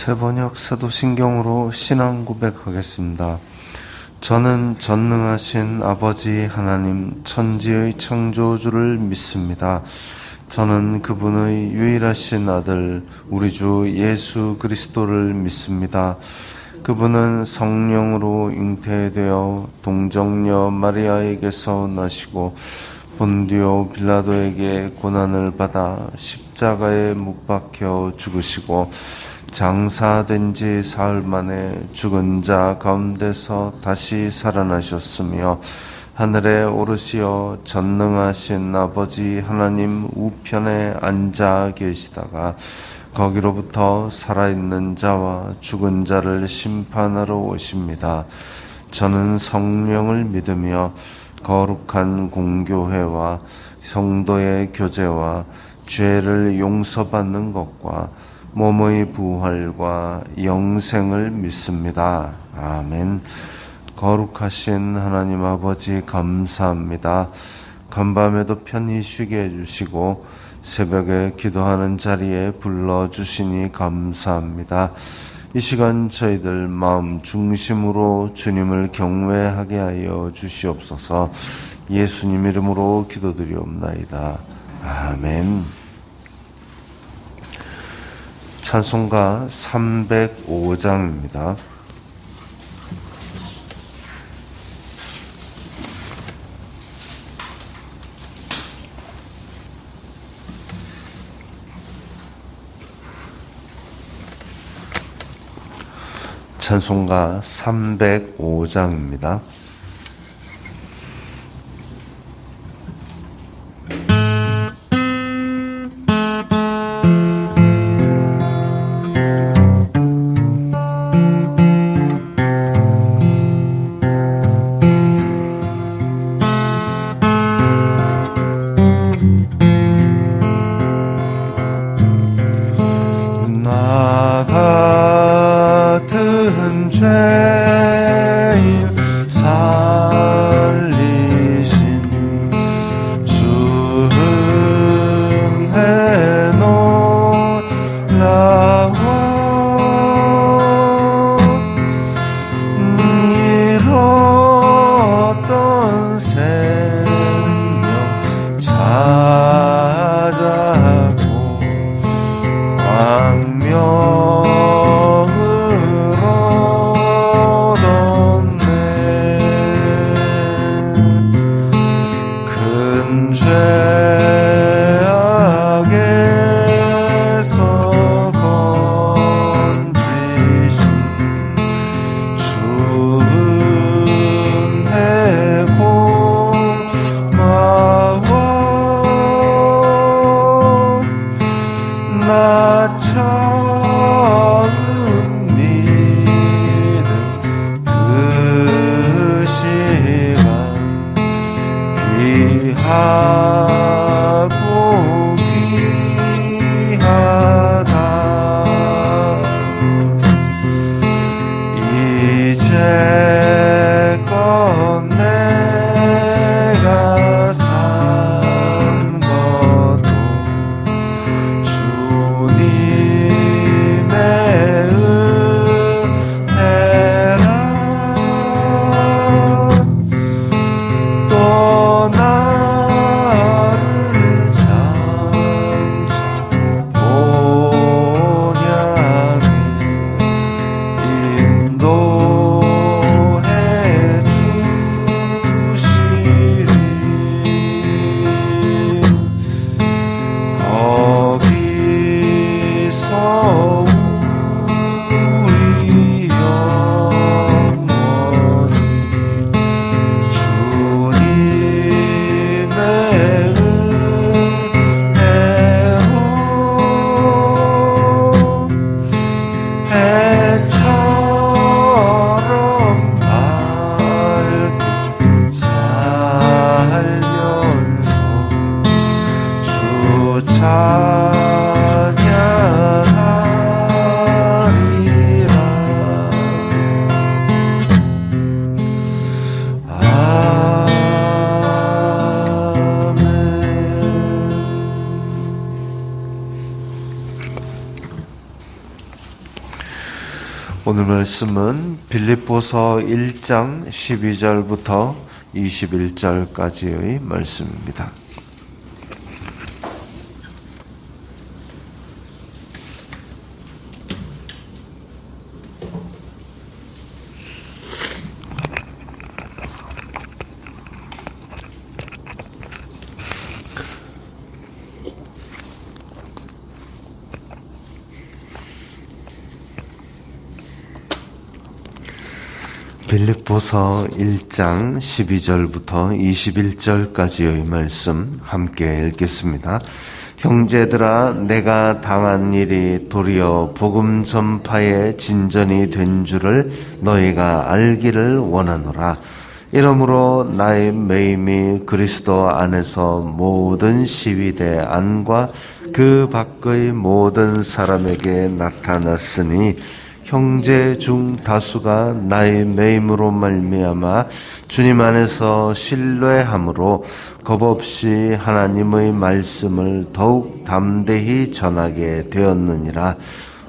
새번역 사도신경으로 신앙 고백하겠습니다. 저는 전능하신 아버지 하나님 천지의 창조주를 믿습니다. 저는 그분의 유일하신 아들 우리 주 예수 그리스도를 믿습니다. 그분은 성령으로 잉태되어 동정녀 마리아에게서 나시고 본디오 빌라도에게 고난을 받아 십자가에 못 박혀 죽으시고 장사된 지 사흘 만에 죽은 자 가운데서 다시 살아나셨으며 하늘에 오르시어 전능하신 아버지 하나님 우편에 앉아 계시다가 거기로부터 살아있는 자와 죽은 자를 심판하러 오십니다. 저는 성령을 믿으며 거룩한 공교회와 성도의 교제와 죄를 용서받는 것과 몸의 부활과 영생을 믿습니다. 아멘. 거룩하신 하나님 아버지 감사합니다. 간밤에도 편히 쉬게 해주시고 새벽에 기도하는 자리에 불러주시니 감사합니다. 이 시간 저희들 마음 중심으로 주님을 경외하게 하여 주시옵소서. 예수님 이름으로 기도드리옵나이다. 아멘. 찬송가 305장입니다. 찬송가 305장입니다. 또 나를 오늘 말씀은 빌립보서 1장 12절부터 21절까지의 말씀입니다. 빌립보서 1장 12절부터 21절까지의 말씀 함께 읽겠습니다. 형제들아, 내가 당한 일이 도리어 복음 전파의 진전이 된 줄을 너희가 알기를 원하노라. 이러므로 나의 매임이 그리스도 안에서 모든 시위대 안과 그 밖의 모든 사람에게 나타났으니 형제 중 다수가 나의 매임으로 말미암아 주님 안에서 신뢰함으로 겁없이 하나님의 말씀을 더욱 담대히 전하게 되었느니라.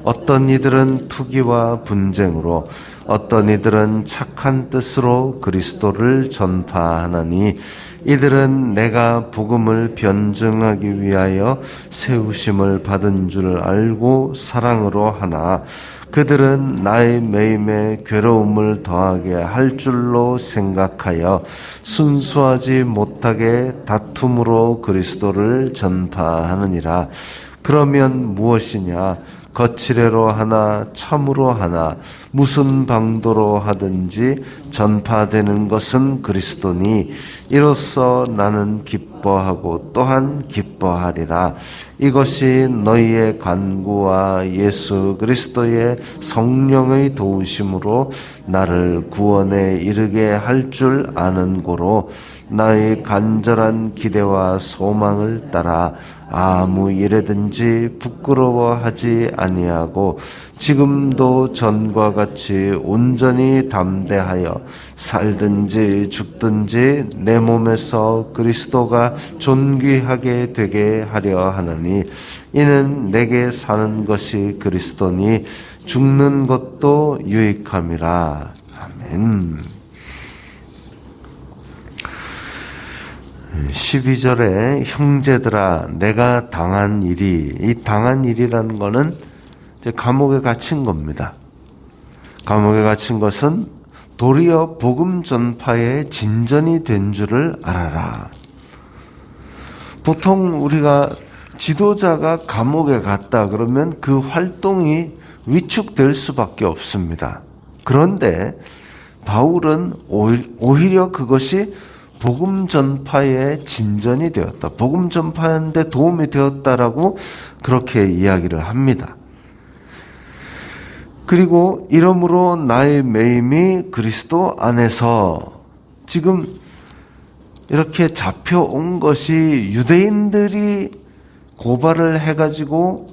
어떤 이들은 투기와 분쟁으로, 어떤 이들은 착한 뜻으로 그리스도를 전파하나니 이들은 내가 복음을 변증하기 위하여 세우심을 받은 줄 알고 사랑으로 하나 그들은 나의 매임에 괴로움을 더하게 할 줄로 생각하여 순수하지 못하게 다툼으로 그리스도를 전파하느니라. 그러면 무엇이냐? 거칠애로 하나 참으로 하나 무슨 방도로 하든지 전파되는 것은 그리스도니 이로써 나는 기뻐하고 또한 기뻐하리라. 이것이 너희의 간구와 예수 그리스도의 성령의 도우심으로 나를 구원에 이르게 할 줄 아는 고로 나의 간절한 기대와 소망을 따라 아무 일에든지 부끄러워하지 아니하고 지금도 전과 같이 온전히 담대하여 살든지 죽든지 내 몸에서 그리스도가 존귀하게 되게 하려 하느니 이는 내게 사는 것이 그리스도니 죽는 것도 유익함이라. 아멘. 12절에 형제들아, 내가 당한 일이, 이 당한 일이라는 거는 이제 감옥에 갇힌 겁니다. 감옥에 갇힌 것은 도리어 복음 전파의 진전이 된 줄을 알아라. 보통 우리가 지도자가 감옥에 갔다 그러면 그 활동이 위축될 수밖에 없습니다. 그런데 바울은 오히려 그것이 복음 전파의 진전이 되었다. 복음 전파하는데 도움이 되었다라고 그렇게 이야기를 합니다. 그리고 이러므로 나의 매임이 그리스도 안에서 지금 이렇게 잡혀온 것이 유대인들이 고발을 해가지고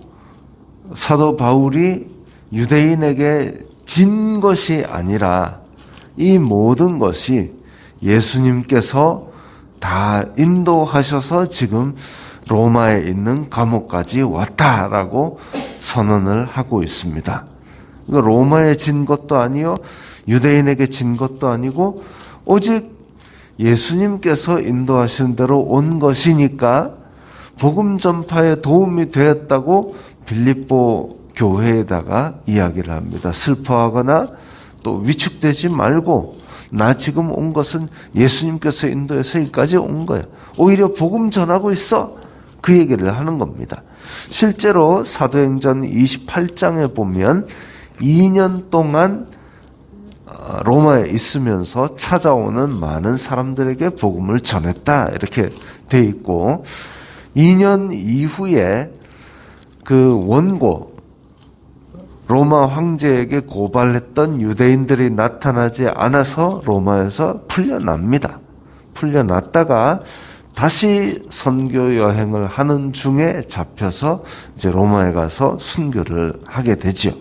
사도 바울이 유대인에게 진 것이 아니라 이 모든 것이 예수님께서 다 인도하셔서 지금 로마에 있는 감옥까지 왔다라고 선언을 하고 있습니다. 로마에 진 것도 아니요, 유대인에게 진 것도 아니고 오직 예수님께서 인도하신 대로 온 것이니까 복음 전파에 도움이 되었다고 빌립보 교회에다가 이야기를 합니다. 슬퍼하거나 또 위축되지 말고 나 지금 온 것은 예수님께서 인도해서 여기까지 온 거예요. 오히려 복음 전하고 있어. 그 얘기를 하는 겁니다. 실제로 사도행전 28장에 보면 2년 동안 로마에 있으면서 찾아오는 많은 사람들에게 복음을 전했다. 이렇게 돼 있고 2년 이후에 그 원고 로마 황제에게 고발했던 유대인들이 나타나지 않아서 로마에서 풀려납니다. 풀려났다가 다시 선교 여행을 하는 중에 잡혀서 이제 로마에 가서 순교를 하게 되죠.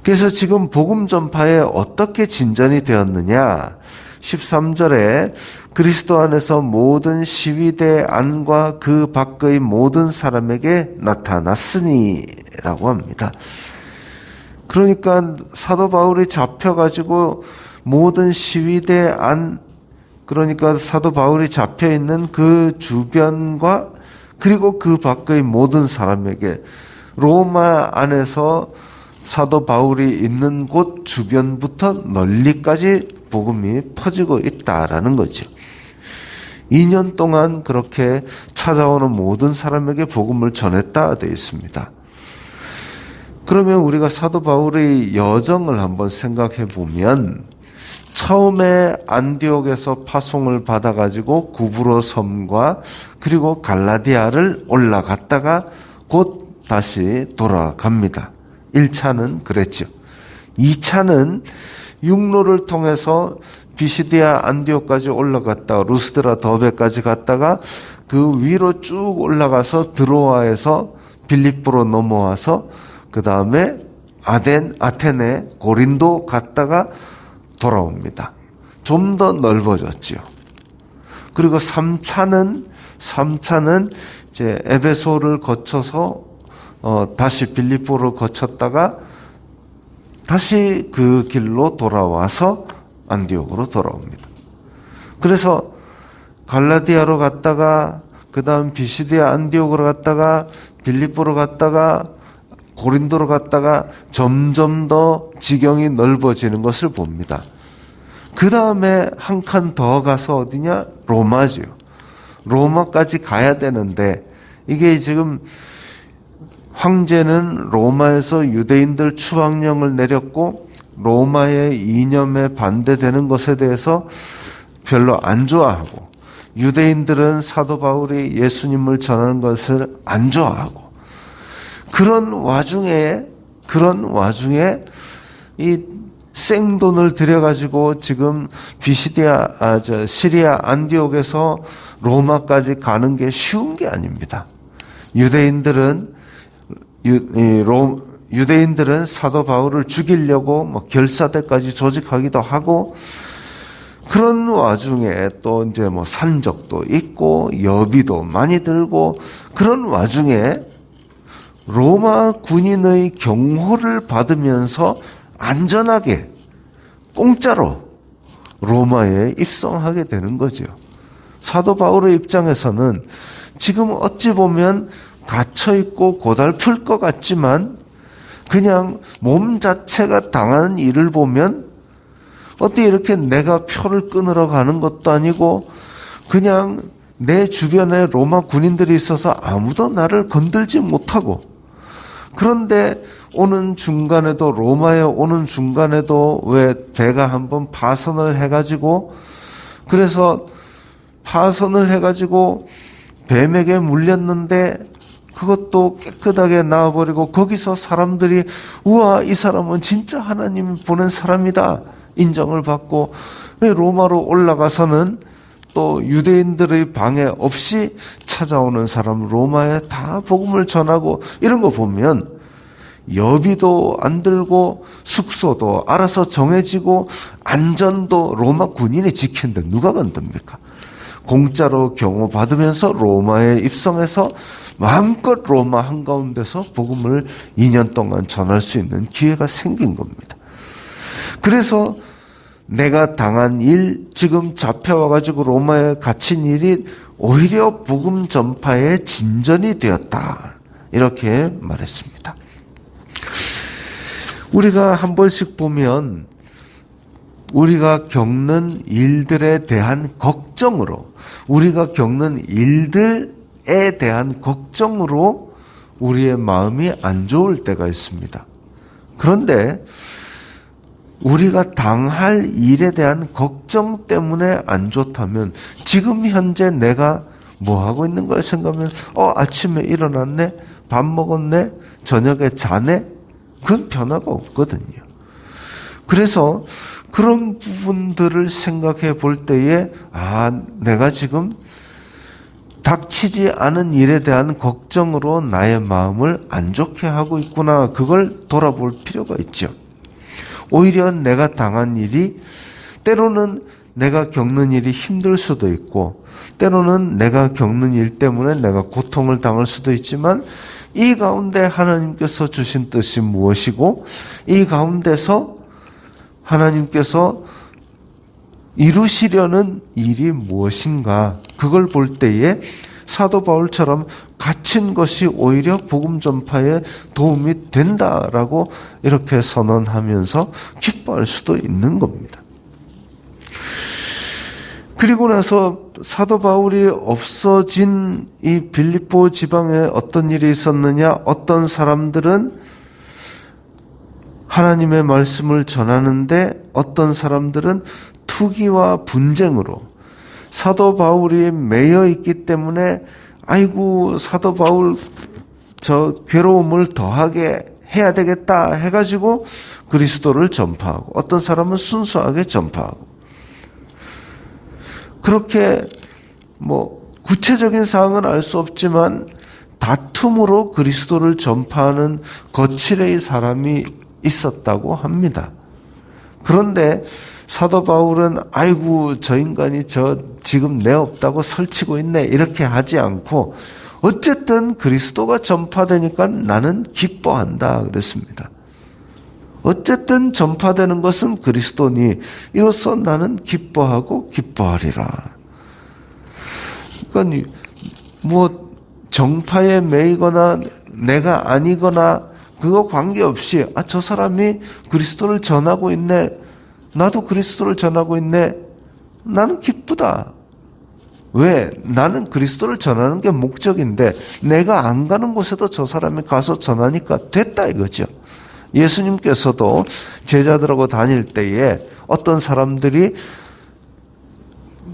그래서 지금 복음 전파에 어떻게 진전이 되었느냐? 13절에 그리스도 안에서 모든 시위대 안과 그 밖의 모든 사람에게 나타났으니 라고 합니다. 그러니까 사도 바울이 잡혀가지고 모든 시위대 안, 그러니까 사도 바울이 잡혀있는 그 주변과 그리고 그 밖의 모든 사람에게 로마 안에서 사도 바울이 있는 곳 주변부터 널리까지 복음이 퍼지고 있다라는 거죠. 2년 동안 그렇게 찾아오는 모든 사람에게 복음을 전했다 되어 있습니다. 그러면 우리가 사도 바울의 여정을 한번 생각해 보면 처음에 안디옥에서 파송을 받아가지고 구브로 섬과 그리고 갈라디아를 올라갔다가 곧 다시 돌아갑니다. 1차는 그랬죠. 2차는 육로를 통해서 비시디아 안디옥까지 올라갔다가 루스드라 더베까지 갔다가 그 위로 쭉 올라가서 드로아에서 빌립보로 넘어와서 그 다음에 아테네, 고린도 갔다가 돌아옵니다. 좀 더 넓어졌지요. 그리고 3차는 이제 에베소를 거쳐서 다시 빌립보를 거쳤다가 다시 그 길로 돌아와서 안디옥으로 돌아옵니다. 그래서 갈라디아로 갔다가 그 다음 비시디아 안디옥으로 갔다가 빌립보로 갔다가 고린도로 갔다가 점점 더 지경이 넓어지는 것을 봅니다. 그 다음에 한 칸 더 가서 어디냐? 로마지요. 로마까지 가야 되는데 이게 지금 황제는 로마에서 유대인들 추방령을 내렸고 로마의 이념에 반대되는 것에 대해서 별로 안 좋아하고 유대인들은 사도 바울이 예수님을 전하는 것을 안 좋아하고 그런 와중에 이 생돈을 들여가지고 지금 시리아 안디옥에서 로마까지 가는 게 쉬운 게 아닙니다. 유대인들은 사도 바울을 죽이려고 뭐 결사대까지 조직하기도 하고 그런 와중에 또 이제 뭐 산적도 있고 여비도 많이 들고 그런 와중에 로마 군인의 경호를 받으면서 안전하게 공짜로 로마에 입성하게 되는 거죠. 사도 바울의 입장에서는 지금 어찌 보면 갇혀있고 고달플 것 같지만 그냥 몸 자체가 당하는 일을 보면 어떻게 이렇게 내가 표를 끊으러 가는 것도 아니고 그냥 내 주변에 로마 군인들이 있어서 아무도 나를 건들지 못하고 그런데 로마에 오는 중간에도 왜 배가 한번 파선을 해가지고 그래서 파선을 해가지고 뱀에게 물렸는데 그것도 깨끗하게 나와버리고 거기서 사람들이 우와 이 사람은 진짜 하나님이 보낸 사람이다 인정을 받고 왜 로마로 올라가서는 또 유대인들의 방해 없이 찾아오는 사람 로마에 다 복음을 전하고 이런 거 보면 여비도 안 들고 숙소도 알아서 정해지고 안전도 로마 군인이 지키는데 누가 건듭니까? 공짜로 경호받으면서 로마에 입성해서 마음껏 로마 한가운데서 복음을 2년 동안 전할 수 있는 기회가 생긴 겁니다. 그래서 내가 당한 일, 지금 잡혀와가지고 로마에 갇힌 일이 오히려 복음 전파의 진전이 되었다. 이렇게 말했습니다. 우리가 한 번씩 보면 우리가 겪는 일들에 대한 걱정으로 우리가 겪는 일들에 대한 걱정으로 우리의 마음이 안 좋을 때가 있습니다. 그런데 우리가 당할 일에 대한 걱정 때문에 안 좋다면 지금 현재 내가 뭐 하고 있는 걸 생각하면 아침에 일어났네, 밥 먹었네, 저녁에 자네, 그건 변화가 없거든요. 그래서 그런 부분들을 생각해 볼 때에 내가 지금 닥치지 않은 일에 대한 걱정으로 나의 마음을 안 좋게 하고 있구나. 그걸 돌아볼 필요가 있죠. 오히려 내가 당한 일이 때로는 내가 겪는 일이 힘들 수도 있고 때로는 내가 겪는 일 때문에 내가 고통을 당할 수도 있지만 이 가운데 하나님께서 주신 뜻이 무엇이고 이 가운데서 하나님께서 이루시려는 일이 무엇인가, 그걸 볼 때에 사도 바울처럼 갇힌 것이 오히려 복음 전파에 도움이 된다라고 이렇게 선언하면서 기뻐할 수도 있는 겁니다. 그리고 나서 사도 바울이 없어진 이 빌립보 지방에 어떤 일이 있었느냐? 어떤 사람들은 하나님의 말씀을 전하는데 어떤 사람들은 투기와 분쟁으로, 사도 바울이 매여 있기 때문에 아이고 사도 바울 저 괴로움을 더하게 해야 되겠다 해가지고 그리스도를 전파하고, 어떤 사람은 순수하게 전파하고, 그렇게 구체적인 사항은 알 수 없지만 다툼으로 그리스도를 전파하는 거칠의 사람이 있었다고 합니다. 그런데 사도 바울은 아이고 저 인간이 지금 내 없다고 설치고 있네 이렇게 하지 않고 어쨌든 그리스도가 전파되니까 나는 기뻐한다 그랬습니다. 어쨌든 전파되는 것은 그리스도니 이로써 나는 기뻐하고 기뻐하리라. 그러니까 정파에 매이거나 내가 아니거나 그거 관계없이 저 사람이 그리스도를 전하고 있네, 나도 그리스도를 전하고 있네, 나는 기쁘다. 왜? 나는 그리스도를 전하는 게 목적인데 내가 안 가는 곳에도 저 사람이 가서 전하니까 됐다 이거죠. 예수님께서도 제자들하고 다닐 때에 어떤 사람들이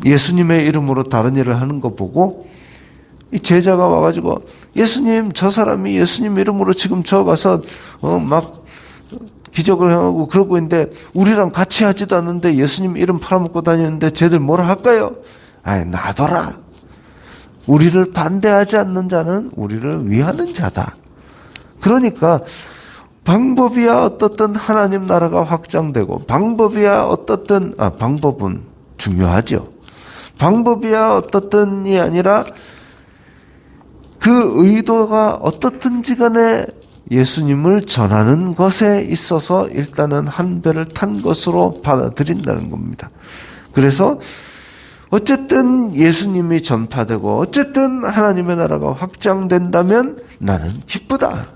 예수님의 이름으로 다른 일을 하는 거 보고 이 제자가 와가지고 예수님, 저 사람이 예수님 이름으로 지금 저 가서 막 기적을 행하고 그러고 있는데 우리랑 같이 하지도 않는데 예수님 이름 팔아먹고 다니는데 쟤들 뭐라 할까요? 아이, 놔둬라. 우리를 반대하지 않는 자는 우리를 위하는 자다. 그러니까 방법이야 어떻든 하나님 나라가 확장되고, 방법이야 어떻든 방법은 중요하죠. 방법이야 어떻든이 아니라 그 의도가 어떻든지 간에 예수님을 전하는 것에 있어서 일단은 한 배를 탄 것으로 받아들인다는 겁니다. 그래서 어쨌든 예수님이 전파되고 어쨌든 하나님의 나라가 확장된다면 나는 기쁘다.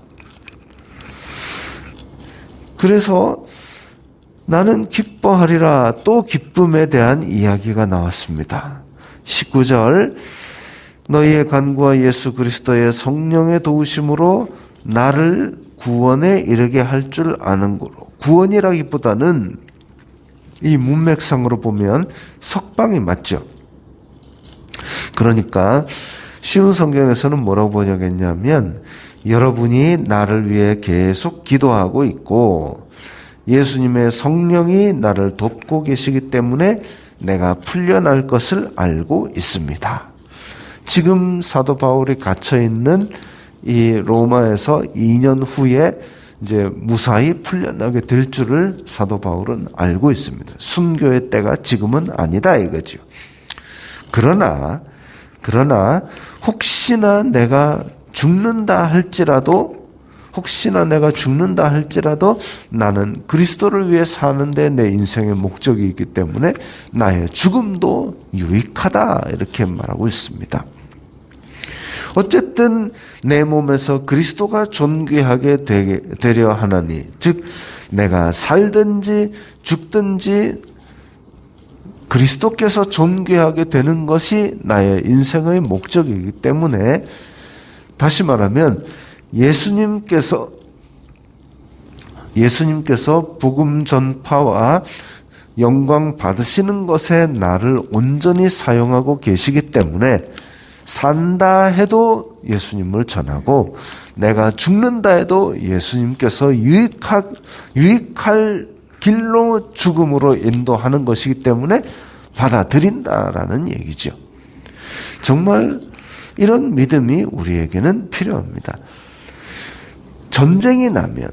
그래서 나는 기뻐하리라. 또 기쁨에 대한 이야기가 나왔습니다. 19절, 너희의 간구와 예수 그리스도의 성령의 도우심으로 나를 구원에 이르게 할 줄 아는 거로. 구원이라기보다는 이 문맥상으로 보면 석방이 맞죠. 그러니까 쉬운 성경에서는 뭐라고 번역했냐면, 여러분이 나를 위해 계속 기도하고 있고 예수님의 성령이 나를 돕고 계시기 때문에 내가 풀려날 것을 알고 있습니다. 지금 사도 바울이 갇혀있는 이 로마에서 2년 후에 이제 무사히 풀려나게 될 줄을 사도 바울은 알고 있습니다. 순교의 때가 지금은 아니다 이거죠. 그러나 혹시나 내가 죽는다 할지라도 나는 그리스도를 위해 사는데 내 인생의 목적이 있기 때문에 나의 죽음도 유익하다 이렇게 말하고 있습니다. 어쨌든 내 몸에서 그리스도가 존귀하게 되려 하나니, 즉 내가 살든지 죽든지 그리스도께서 존귀하게 되는 것이 나의 인생의 목적이기 때문에, 다시 말하면 예수님께서 복음 전파와 영광 받으시는 것에 나를 온전히 사용하고 계시기 때문에 산다 해도 예수님을 전하고 내가 죽는다 해도 예수님께서 유익할 길로 죽음으로 인도하는 것이기 때문에 받아들인다라는 얘기죠. 정말 이런 믿음이 우리에게는 필요합니다. 전쟁이 나면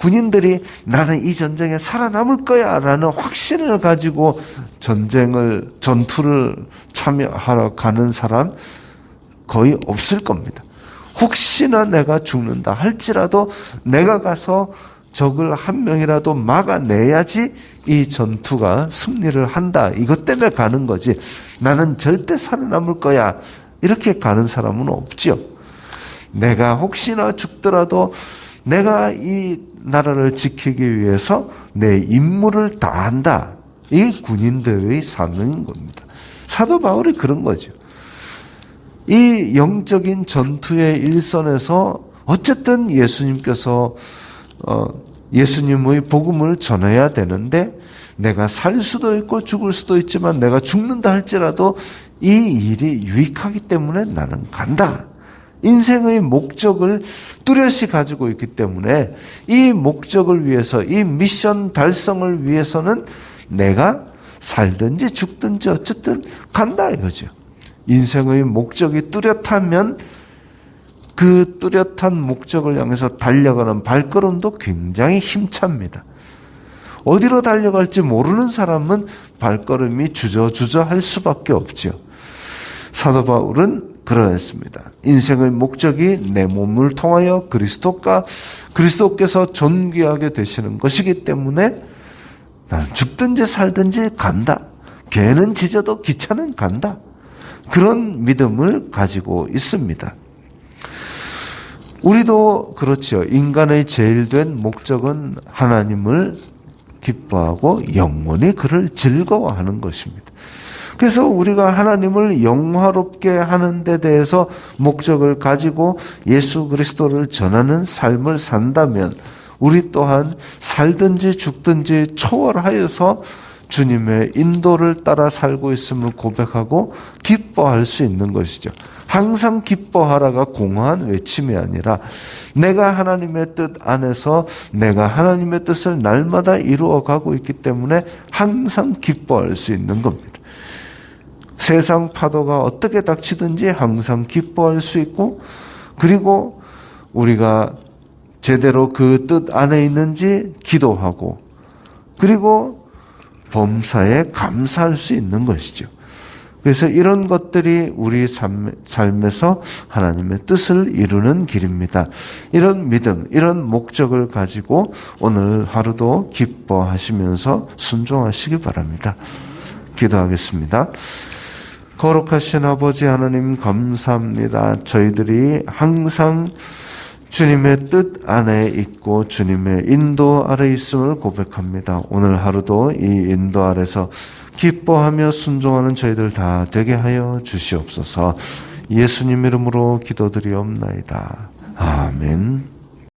군인들이 나는 이 전쟁에 살아남을 거야 라는 확신을 가지고 전투를 참여하러 가는 사람 거의 없을 겁니다. 혹시나 내가 죽는다 할지라도 내가 가서 적을 한 명이라도 막아내야지 이 전투가 승리를 한다. 이것 때문에 가는 거지. 나는 절대 살아남을 거야. 이렇게 가는 사람은 없죠. 내가 혹시나 죽더라도 내가 이 나라를 지키기 위해서 내 임무를 다한다. 이 군인들의 사명인 겁니다. 사도 바울이 그런 거죠. 이 영적인 전투의 일선에서 어쨌든 예수님께서 예수님의 복음을 전해야 되는데 내가 살 수도 있고 죽을 수도 있지만 내가 죽는다 할지라도 이 일이 유익하기 때문에 나는 간다. 인생의 목적을 뚜렷이 가지고 있기 때문에 이 목적을 위해서 이 미션 달성을 위해서는 내가 살든지 죽든지 어쨌든 간다 이거죠. 인생의 목적이 뚜렷하면 그 뚜렷한 목적을 향해서 달려가는 발걸음도 굉장히 힘찹니다. 어디로 달려갈지 모르는 사람은 발걸음이 주저할 수밖에 없죠. 사도 바울은 그러했습니다. 인생의 목적이 내 몸을 통하여 그리스도께서 존귀하게 되시는 것이기 때문에 나는 죽든지 살든지 간다. 개는 짖어도 기차는 간다. 그런 믿음을 가지고 있습니다. 우리도 그렇죠. 인간의 제일 된 목적은 하나님을 기뻐하고 영원히 그를 즐거워하는 것입니다. 그래서 우리가 하나님을 영화롭게 하는 데 대해서 목적을 가지고 예수 그리스도를 전하는 삶을 산다면 우리 또한 살든지 죽든지 초월하여서 주님의 인도를 따라 살고 있음을 고백하고 기뻐할 수 있는 것이죠. 항상 기뻐하라가 공허한 외침이 아니라 내가 하나님의 뜻 안에서 내가 하나님의 뜻을 날마다 이루어가고 있기 때문에 항상 기뻐할 수 있는 겁니다. 세상 파도가 어떻게 닥치든지 항상 기뻐할 수 있고 그리고 우리가 제대로 그 뜻 안에 있는지 기도하고 그리고 범사에 감사할 수 있는 것이죠. 그래서 이런 것들이 우리 삶에서 하나님의 뜻을 이루는 길입니다. 이런 믿음, 이런 목적을 가지고 오늘 하루도 기뻐하시면서 순종하시기 바랍니다. 기도하겠습니다. 거룩하신 아버지 하나님 감사합니다. 저희들이 항상 주님의 뜻 안에 있고 주님의 인도 아래 있음을 고백합니다. 오늘 하루도 이 인도 아래서 기뻐하며 순종하는 저희들 다 되게 하여 주시옵소서. 예수님 이름으로 기도드리옵나이다. 아멘.